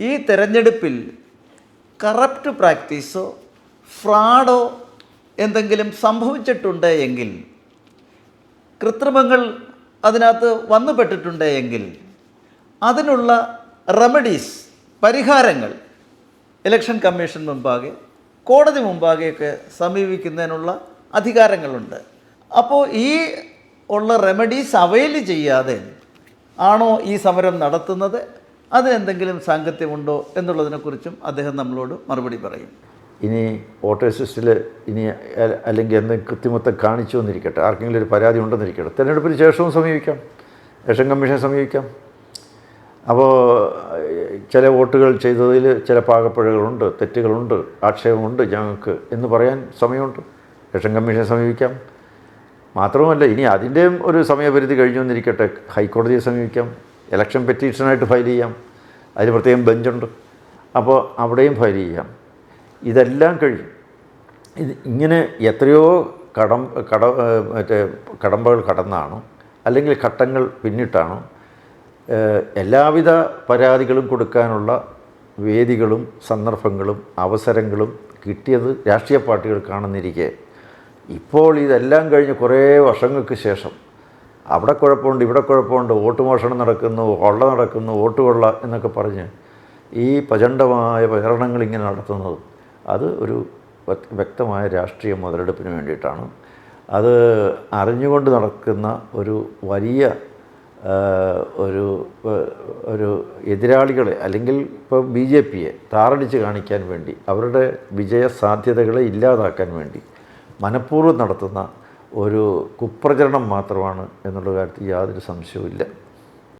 ഈ തെരഞ്ഞെടുപ്പിൽ കറപ്റ്റ് പ്രാക്ടീസോ ഫ്രോഡോ എന്തെങ്കിലും സംഭവിച്ചിട്ടുണ്ട് എങ്കിൽ, കൃത്രിമങ്ങൾ അതിനകത്ത് വന്നുപെട്ടിട്ടുണ്ട് എങ്കിൽ അതിനുള്ള റെമഡീസ്, പരിഹാരങ്ങൾ ഇലക്ഷൻ കമ്മീഷൻ മുമ്പാകെ, കോടതി മുമ്പാകെയൊക്കെ സമീപിക്കുന്നതിനുള്ള അധികാരങ്ങളുണ്ട്. അപ്പോൾ ഈ ഉള്ള റെമഡീസ് അവൈൽ ചെയ്യാതെ ആണോ ഈ സമരം നടത്തുന്നത്, അതിനെന്തെങ്കിലും സാങ്കത്യമുണ്ടോ എന്നുള്ളതിനെക്കുറിച്ചും അദ്ദേഹം നമ്മളോട് മറുപടി പറയും. ഇനി വോട്ടേഴ്സ് ലിസ്റ്റിൽ ഇനി അല്ലെങ്കിൽ എന്തെങ്കിലും കൃത്രിമത്വം കാണിച്ചു വന്നിരിക്കട്ടെ, ആർക്കെങ്കിലും ഒരു പരാതി ഉണ്ടെന്നിരിക്കട്ടെ, തിരഞ്ഞെടുപ്പിന് ശേഷവും സമീപിക്കാം, ഇലക്ഷൻ കമ്മീഷൻ സമീപിക്കാം. അപ്പോൾ ചില വോട്ടുകൾ ചെയ്തതിൽ ചില പാകപ്പിഴകളുണ്ട്, തെറ്റുകളുണ്ട്, ആക്ഷേപമുണ്ട് ഞങ്ങൾക്ക് എന്ന് പറയാൻ സമയമുണ്ട്. ഇലക്ഷൻ കമ്മീഷനെ സമീപിക്കാം. മാത്രവുമല്ല, ഇനി അതിൻ്റെയും ഒരു സമയപരിധി കഴിഞ്ഞു വന്നിരിക്കട്ടെ, ഹൈക്കോടതിയെ സമീപിക്കാം, ഇലക്ഷൻ പെറ്റീഷനായിട്ട് ഫയൽ ചെയ്യാം, അതിന് പ്രത്യേകം ബെഞ്ചുണ്ട്, അപ്പോൾ അവിടെയും ഫയൽ ചെയ്യാം. ഇതെല്ലാം കഴിയും. ഇങ്ങനെ എത്രയോ കടമ്പകൾ കടന്നാണ്, അല്ലെങ്കിൽ ഘട്ടങ്ങൾ പിന്നിട്ടാണ് എല്ലാവിധ പരാതികളും കൊടുക്കാനുള്ള വേദികളും സന്ദർഭങ്ങളും അവസരങ്ങളും കിട്ടിയത് രാഷ്ട്രീയ പാർട്ടികൾക്കാണെന്നിരിക്കെ, ഇപ്പോൾ ഇതെല്ലാം കഴിഞ്ഞ് കുറേ വർഷങ്ങൾക്ക് ശേഷം അവിടെ കുഴപ്പമുണ്ട്, ഇവിടെ കുഴപ്പമുണ്ട്, വോട്ട് മോഷണം നടക്കുന്നു, കൊള്ള നടക്കുന്നു, വോട്ട് കൊള്ള എന്നൊക്കെ പറഞ്ഞ് ഈ പ്രചണ്ഡമായ പ്രചരണങ്ങൾ ഇങ്ങനെ നടത്തുന്നത്, അത് ഒരു വ്യക്തമായ രാഷ്ട്രീയ മുതലെടുപ്പിന് വേണ്ടിയിട്ടാണ്. അത് അറിഞ്ഞുകൊണ്ട് നടക്കുന്ന ഒരു വലിയ ഒരു എതിരാളികളെ, അല്ലെങ്കിൽ ഇപ്പോൾ BJPയെ താറടിച്ച് കാണിക്കാൻ വേണ്ടി, അവരുടെ വിജയ സാധ്യതകളെ ഇല്ലാതാക്കാൻ വേണ്ടി മനഃപൂർവ്വം നടത്തുന്ന ഒരു കുപ്രചരണം മാത്രമാണ് എന്നുള്ള കാര്യത്തിൽ യാതൊരു സംശയവുമില്ല.